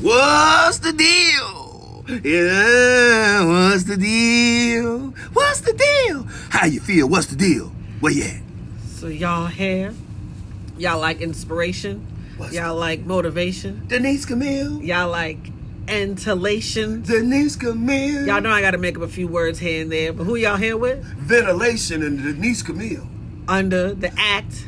What's the deal? Yeah, what's the deal? What's the deal? How you feel? What's the deal? Where you at? So y'all here? Y'all like inspiration? Y'all like motivation? Denise Camille? Y'all like ventilation? Denise Camille? Y'all know I gotta make up a few words here and there, but who y'all here with? Ventilation and Denise Camille. Under the act.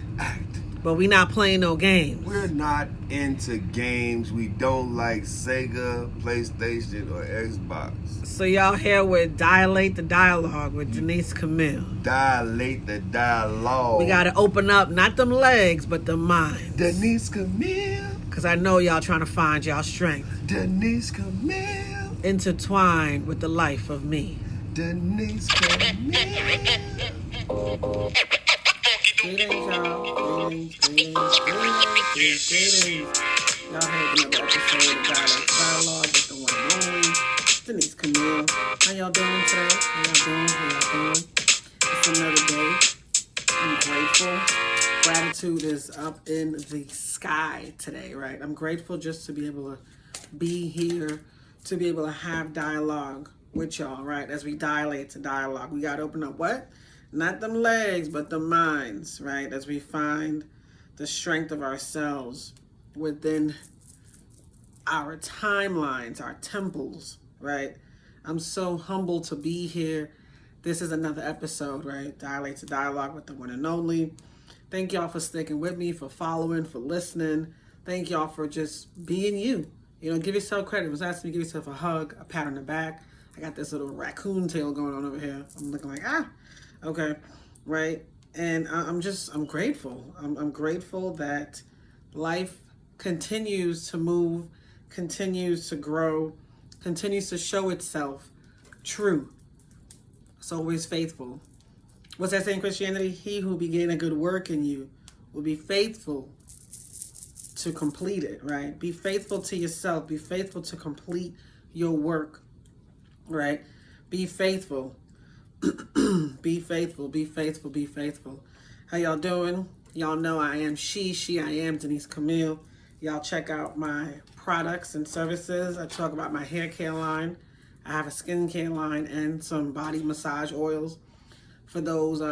But we not playing no games. We're not into games. We don't like Sega, PlayStation, or Xbox. So y'all here with Dilate the Dialogue with Denise Camille. Dilate the dialogue. We gotta open up, not them legs, but the mind. Denise Camille. Cause I know y'all trying to find y'all strength. Denise Camille. Intertwined with the life of me. Denise Camille. Greetings, y'all. Greetings. Y'all heard another episode of Dialogue with the one and only Denise Camille. How y'all doing today? How y'all doing? It's another day. I'm grateful. Gratitude is up in the sky today, right? I'm grateful just to be able to be here, to be able to have dialogue with y'all, right? As we dilate to dialogue, we got to open up what? Not them legs, but the minds, right? As we find the strength of ourselves within our timelines, our temples, right? I'm so humbled to be here. This is another episode, right? Dilate to Dialogue with the one and only. Thank y'all for sticking with me, for following, for listening. Thank y'all for just being you. You know, give yourself credit. It was asking me to give yourself a hug, a pat on the back. I got this little raccoon tail going on over here. I'm looking like, okay, right? And I'm grateful. I'm grateful that life continues to move, continues to grow, continues to show itself true. It's always faithful. What's that saying in Christianity? He who began a good work in you will be faithful to complete it, right? Be faithful to yourself. Be faithful to complete your work, right? Be faithful. Be faithful. How y'all doing? Y'all know I am I am Denise Camille. Y'all check out my products and services. I talk about my hair care line. I have a skincare line and some body massage oils for those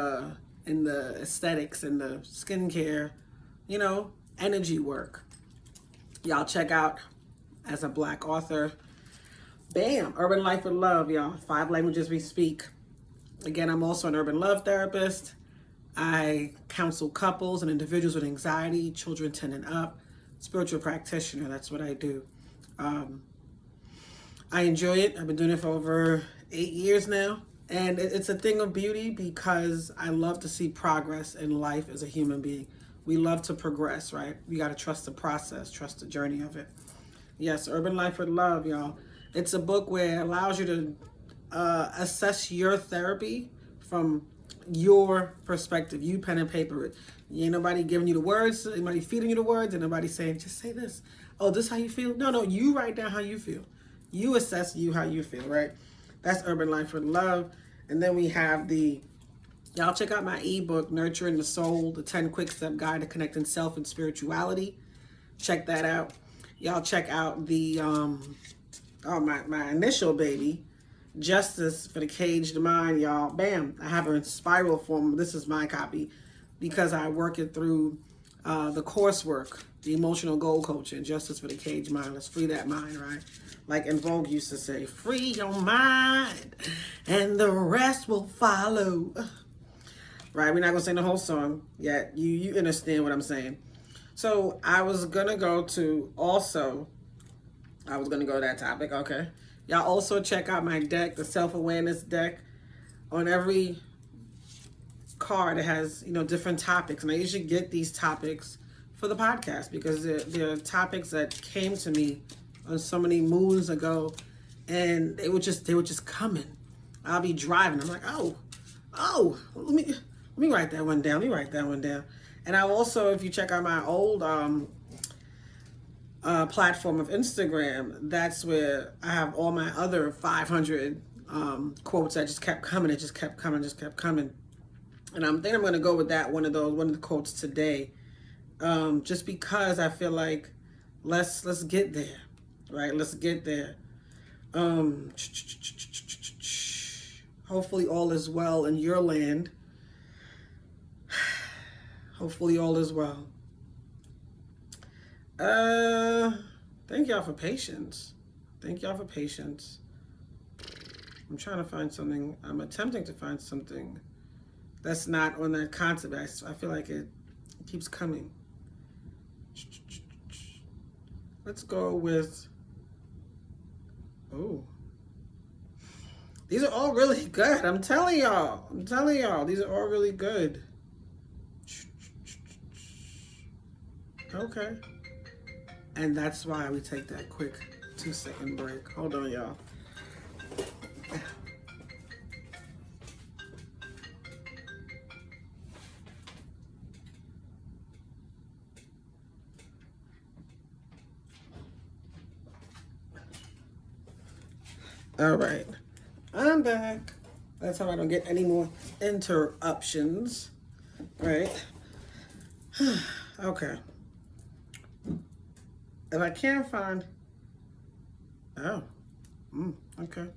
in the aesthetics and the skincare, energy work. Y'all check out as a Black author. Bam! Urban Life with Love, y'all. 5 languages we speak. Again, I'm also an urban love therapist. I counsel couples and individuals with anxiety, children 10 and up. Spiritual practitioner, that's what I do. I enjoy it. I've been doing it for over 8 years now. And it's a thing of beauty because I love to see progress in life as a human being. We love to progress, right? We got to trust the process, trust the journey of it. Yes, Urban Life with Love, y'all. It's a book where it allows you to assess your therapy from your perspective. You pen and paper it. Ain't nobody giving you the words, anybody feeding you the words, and nobody saying, just say this. Oh, this how you feel? No, you write down how you feel. You assess how you feel, right? That's Urban Life with Love. And then we have y'all check out my ebook, Nurturing the Soul, the 10 Quick Step Guide to Connecting Self and Spirituality. Check that out. Y'all check out the, my initial baby, Justice for the Caged Mind, y'all. Bam, I have her in spiral form. This is my copy because I work it through the coursework, the emotional goal coaching, Justice for the Caged Mind. Let's free that mind, right? Like En Vogue used to say, free your mind and the rest will follow. Right, we're not going to sing the whole song yet. You understand what I'm saying. So I was going to go to that topic, okay. Y'all also check out my deck, the self-awareness deck. On every card, it has, different topics. And I usually get these topics for the podcast because they're topics that came to me on so many moons ago. And they were just coming. I'll be driving. I'm like, oh, let me write that one down. And I also, if you check out my old platform of Instagram, that's where I have all my other 500 quotes that just kept coming. It just kept coming. And I'm thinking I'm going to go with one of the quotes today, just because I feel like let's get there. right? Let's get there. Hopefully all is well in your land. Hopefully all is well. Thank y'all for patience. Thank y'all for patience. I'm trying to find something. I'm attempting to find something that's not on that concept. I feel like it keeps coming. Let's go with, oh, these are all really good. I'm telling y'all, these are all really good. Okay. And that's why we take that quick 2-second break. Hold on, y'all. All right, I'm back. That's how I don't get any more interruptions, right? Okay. If I can't find, okay.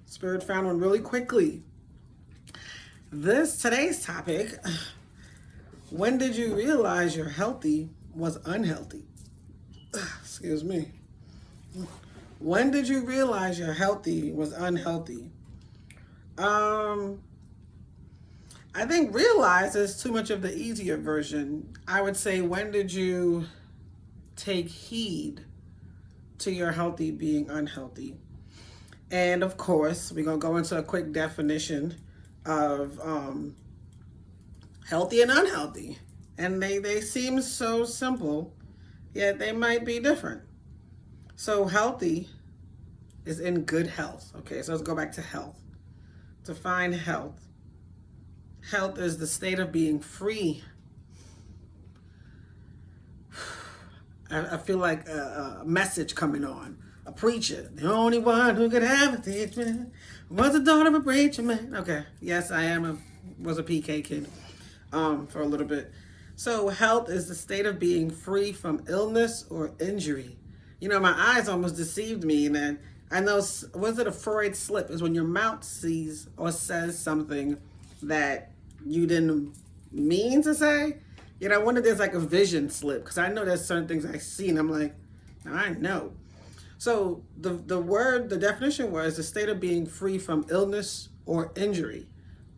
Spirit found one really quickly. Today's topic, when did you realize your healthy was unhealthy? Excuse me. When did you realize your healthy was unhealthy? I think realize is too much of the easier version. I would say, when did you take heed to your healthy being unhealthy? And of course, we're going to go into a quick definition of healthy and unhealthy. And they seem so simple, yet they might be different. So healthy is in good health. Okay, so let's go back to health. Define health. Health is the state of being free. I feel like a message coming on. A preacher. The only one who could have a teacher was the daughter of a preacher man. Okay, yes, I was a PK kid for a little bit. So health is the state of being free from illness or injury. You know, my eyes almost deceived me, and then I know, was it a Freud slip? Is when your mouth sees or says something that you didn't mean to say. You know, I wonder if there's like a vision slip, because I know there's certain things I see, and I'm like, I know. So the definition was the state of being free from illness or injury.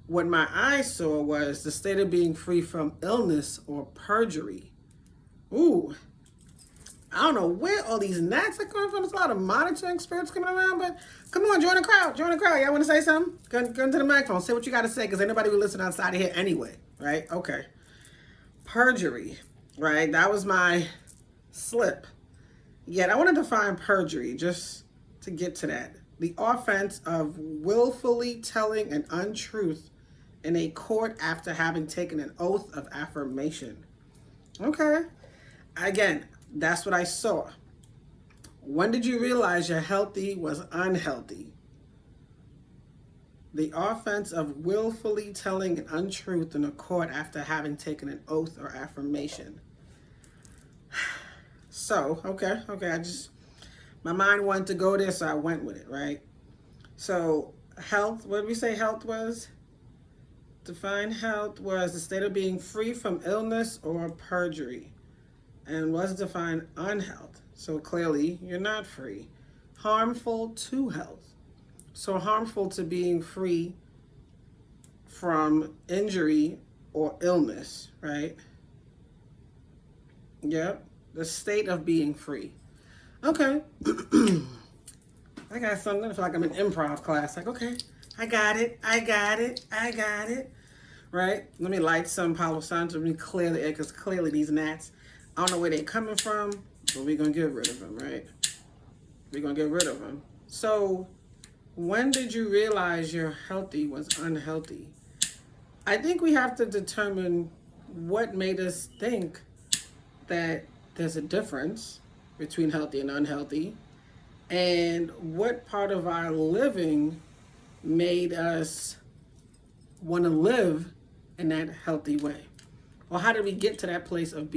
What my eyes saw was the state of being free from illness or perjury. Ooh. I don't know where all these gnats are coming from. There's a lot of monitoring spirits coming around, but come on, join the crowd. Y'all want to say something? Go into the microphone. Say what you got to say, because ain't nobody will listen outside of here anyway, right? Okay. Perjury, right? That was my slip. Yet I want to define perjury just to get to that. The offense of willfully telling an untruth in a court after having taken an oath of affirmation. Okay. Again, that's what I saw. When did you realize your healthy was unhealthy? The offense of willfully telling an untruth in a court after having taken an oath or affirmation. So, okay, my mind wanted to go there, so I went with it, right? So, health, what did we say health was? Define health was the state of being free from illness or perjury. And was defined unhealth. So clearly, you're not free. Harmful to health. So harmful to being free from injury or illness, right? Yep. The state of being free. Okay. I got something. I feel like I'm in improv class. Like, okay, I got it. Right? Let me light some Palo Santo. Let me clear the air, because clearly these gnats, I don't know where they're coming from, but we're going to get rid of them, right? We're going to get rid of them. So, when did you realize your healthy was unhealthy? I think we have to determine what made us think that there's a difference between healthy and unhealthy, and what part of our living made us want to live in that healthy way. Or how did we get to that place of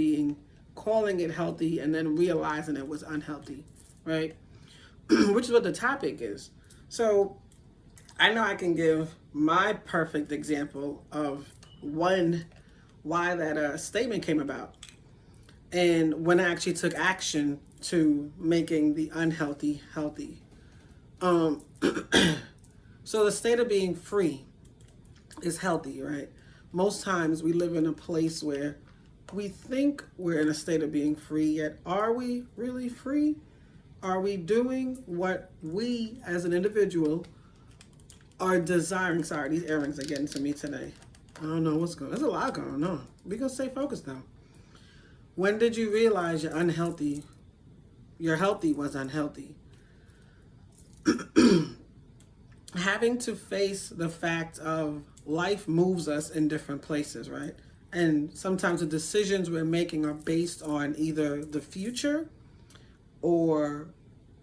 calling it healthy and then realizing it was unhealthy? right? Which is what the topic is. So I know I can give my perfect example of why that statement came about, and when I actually took action to making the unhealthy healthy. Um, so the state of being free is healthy, right? Most times we live in a place where we think we're in a state of being free, yet are we really free? Are we doing what we as an individual are desiring? Sorry, these earrings are getting to me today. I don't know what's going on. There's a lot going on. We're going to stay focused though. When did you realize your healthy was unhealthy? Having to face the fact of life moves us in different places, right? And sometimes the decisions we're making are based on either the future or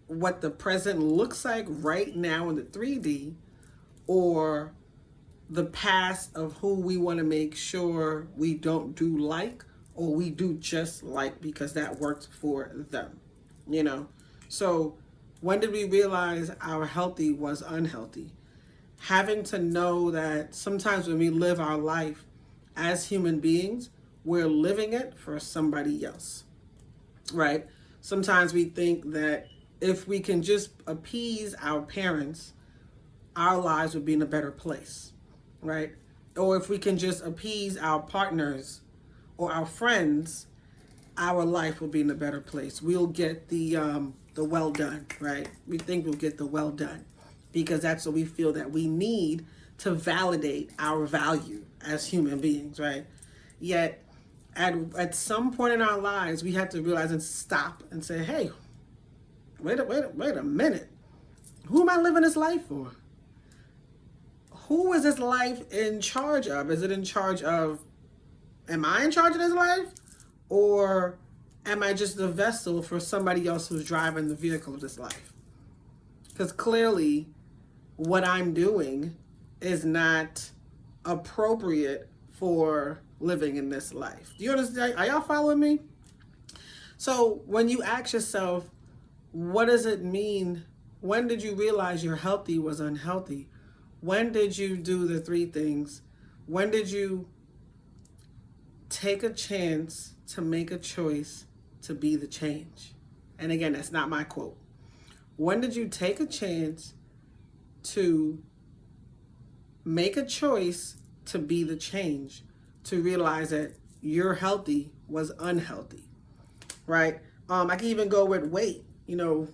what the present looks like right now in the 3D, or the past of who we want to make sure we don't do like, or we do just like because that worked for them, you know? So when did we realize our healthy was unhealthy? Having to know that sometimes when we live our life as human beings, we're living it for somebody else, right? Sometimes we think that if we can just appease our parents, our lives would be in a better place, right? Or if we can just appease our partners or our friends, our life will be in a better place. We'll get the well done, right? We think we'll get the well done because that's what we feel that we need to validate our value as human beings, right? Yet at some point in our lives, we have to realize and stop and say, hey, wait a minute. Who am I living this life for? Who is this life in charge of? Is it in charge of, am I in charge of this life? Or am I just the vessel for somebody else who's driving the vehicle of this life? Because clearly what I'm doing is not appropriate for living in this life. Do you understand? Are y'all following me? So when you ask yourself, what does it mean? When did you realize your healthy was unhealthy? When did you do the three things? When did you take a chance to make a choice to be the change? And again, that's not my quote. When did you take a chance to make a choice to be the change, to realize that your healthy was unhealthy, right? I can even go with weight, WEIGHT.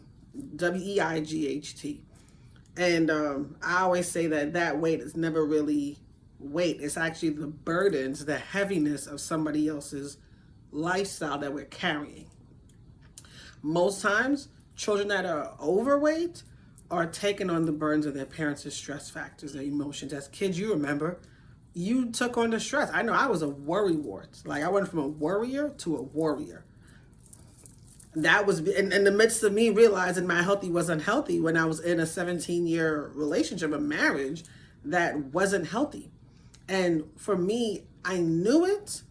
And I always say that weight is never really weight. It's actually the burdens, the heaviness of somebody else's lifestyle that we're carrying. Most times, children that are overweight are taking on the burdens of their parents' stress factors, their emotions. As kids, you remember, you took on the stress. I know I was a worrywart. Like I went from a worrier to a warrior. That was in the midst of me realizing my healthy was unhealthy when I was in a 17-year relationship, a marriage that wasn't healthy. And for me, I knew it.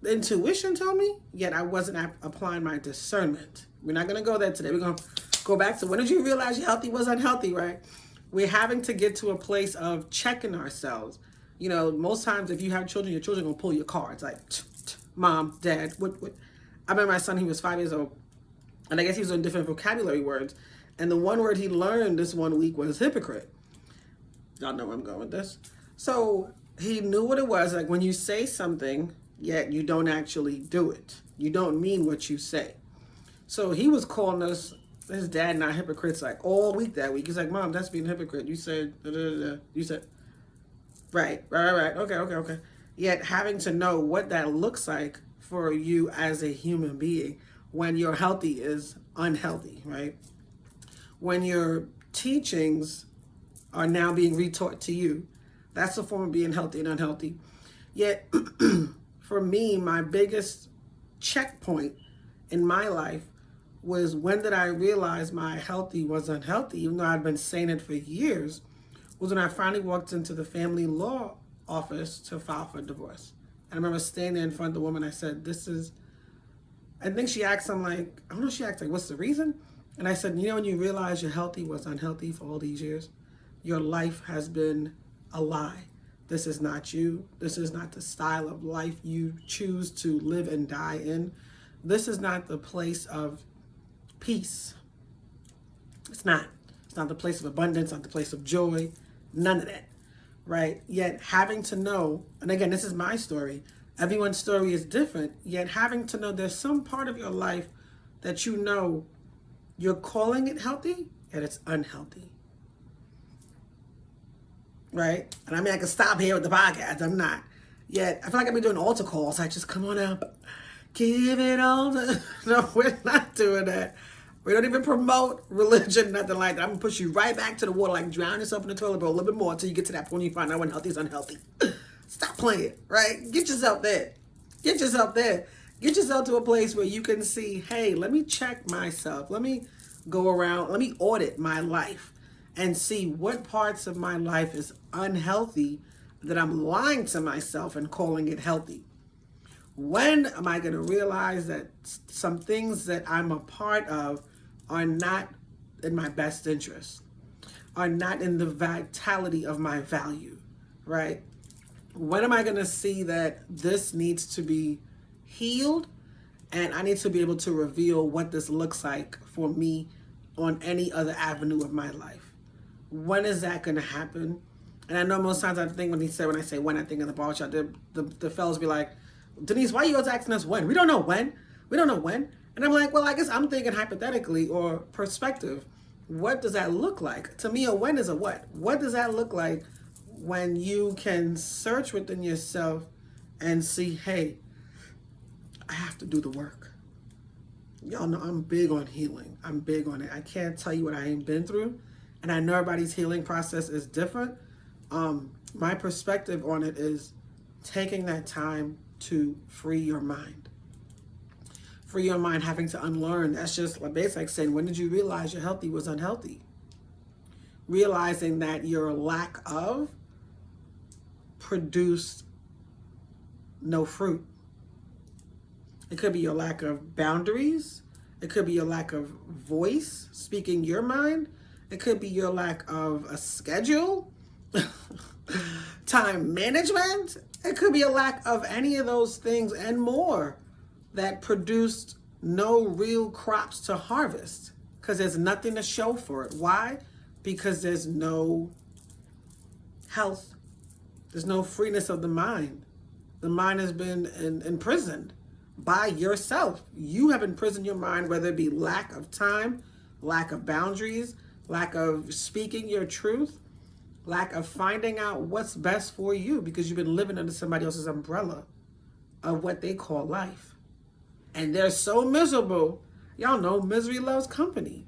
The intuition told me, yet I wasn't applying my discernment. We're not going to go there today. We're going to go back to when did you realize your healthy was unhealthy, right? We're having to get to a place of checking ourselves. Most times if you have children, your children are going to pull your cards like, mom, dad, what? I remember my son, he was 5 years old. And I guess he was on different vocabulary words. And the one word he learned this 1 week was hypocrite. Y'all know where I'm going with this. So he knew what it was. Like when you say something, yet you don't actually do it. You don't mean what you say. So he was calling us, his dad and I, hypocrites like all week that week. He's like, Mom, that's being a hypocrite. You said, you said, right. Okay. Yet having to know what that looks like for you as a human being when your healthy is unhealthy, right? When your teachings are now being retaught to you, that's a form of being healthy and unhealthy. Yet, for me, my biggest checkpoint in my life was when did I realize my healthy was unhealthy, even though I'd been saying it for years, was when I finally walked into the family law office to file for divorce. And I remember standing there in front of the woman, I said, I think she asked, I don't know, she asked like, what's the reason? And I said, when you realize you're healthy was unhealthy for all these years, your life has been a lie. This is not you. This is not the style of life you choose to live and die in. This is not the place of peace. It's not. It's not the place of abundance, not the place of joy, none of that, right? Yet having to know, and again, this is my story. Everyone's story is different, yet having to know there's some part of your life that you're calling it healthy, yet it's unhealthy. Right? And I mean, I can stop here with the podcast. I'm not. Yet, I feel like I've been doing altar calls. I just come on up, give it all to... No, we're not doing that. We don't even promote religion, nothing like that. I'm going to push you right back to the water, like drown yourself in the toilet bowl a little bit more until you get to that point where you find out when healthy is unhealthy. Stop playing, right? Get yourself there. Get yourself there. Get yourself to a place where you can see, hey, let me check myself. Let me go around. Let me audit my life and see what parts of my life is unhealthy that I'm lying to myself and calling it healthy. When am I going to realize that some things that I'm a part of are not in my best interest, are not in the vitality of my value, right? When am I going to see that this needs to be healed and I need to be able to reveal what this looks like for me on any other avenue of my life? When is that going to happen? And I know most times I think when I say when, I think in the barbershop, the fellas be like, Denise, why are you always asking us when? We don't know when. We don't know when. And I'm like, well, I guess I'm thinking hypothetically or perspective. What does that look like? To me, a when is a what. What does that look like when you can search within yourself and see, hey, I have to do the work. Y'all know I'm big on healing. I'm big on it. I can't tell you what I ain't been through. And I know everybody's healing process is different. My perspective on it is taking that time to free your mind. Free your mind, having to unlearn. That's just basically like saying, when did you realize your healthy was unhealthy? Realizing that your lack of produced no fruit. It could be your lack of boundaries. It could be your lack of voice, speaking your mind. It could be your lack of a schedule, time management. It could be a lack of any of those things and more that produced no real crops to harvest because there's nothing to show for it. Why? Because there's no health. There's no freeness of the mind. The mind has been imprisoned by yourself. You have imprisoned your mind, whether it be lack of time, lack of boundaries, lack of speaking your truth, lack of finding out what's best for you because you've been living under somebody else's umbrella of what they call life. And they're so miserable. Y'all know misery loves company.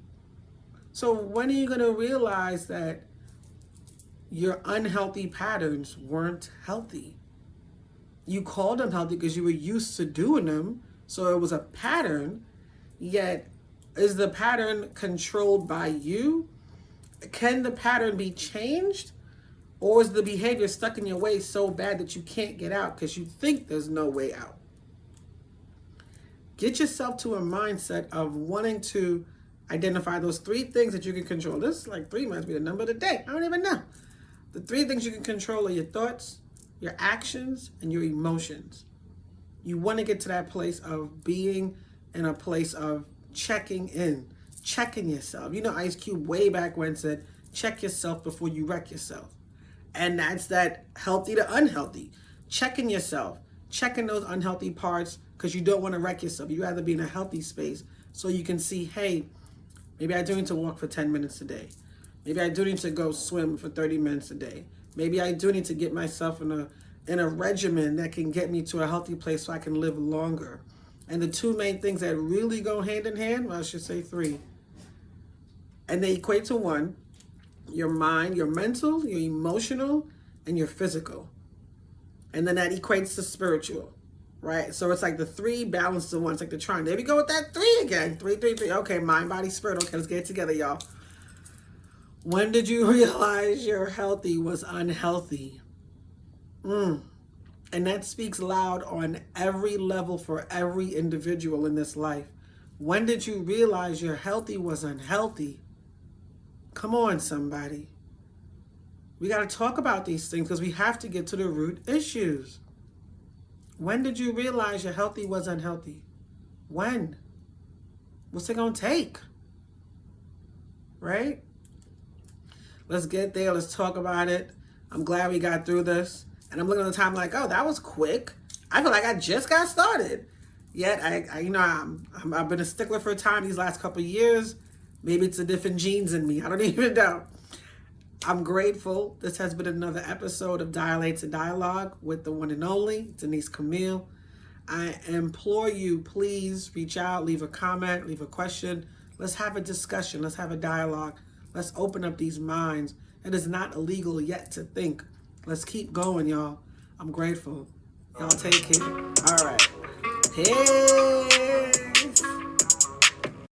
So when are you going to realize that your unhealthy patterns weren't healthy? You called them healthy because you were used to doing them. So it was a pattern, yet is the pattern controlled by you? Can the pattern be changed? Or is the behavior stuck in your way so bad that you can't get out because you think there's no way out? Get yourself to a mindset of wanting to identify those 3 things that you can control. This, like 3 might be the number of the day. I don't even know. The 3 things you can control are your thoughts, your actions, and your emotions. You want to get to that place of being in a place of checking in, checking yourself. You know, Ice Cube way back when said, check yourself before you wreck yourself. And that's that healthy to unhealthy. Checking yourself, checking those unhealthy parts because you don't want to wreck yourself. You rather be in a healthy space so you can see, hey, maybe I do need to walk for 10 minutes a day. Maybe I do need to go swim for 30 minutes a day. Maybe I do need to get myself in a regimen that can get me to a healthy place so I can live longer. And the 2 main things that really go hand in hand, well, I should say 3, and they equate to 1, your mind, your mental, your emotional, and your physical. And then that equates to spiritual, right? So it's like the 3 balanced to 1. It's like the triangle. There we go with that 3 again. 3, 3, 3. Okay, mind, body, spirit. Okay, let's get it together, y'all. When did you realize your healthy was unhealthy? And that speaks loud on every level for every individual in this life. When did you realize your healthy was unhealthy? Come on, somebody. We got to talk about these things because we have to get to the root issues. When did you realize your healthy was unhealthy? When? What's it going to take? Right? Let's get there. Let's talk about it. I'm glad we got through this. And I'm looking at the time like, oh, that was quick. I feel like I just got started. Yet, I've been a stickler for time these last couple of years. Maybe it's the different genes in me. I don't even know. I'm grateful. This has been another episode of Dialates and Dialogue with the one and only Denise Camille. I implore you, please reach out, leave a comment, leave a question. Let's have a discussion. Let's have a dialogue. Let's open up these minds. It is not illegal yet to think. Let's keep going, y'all. I'm grateful. Y'all take care. All right. Hey.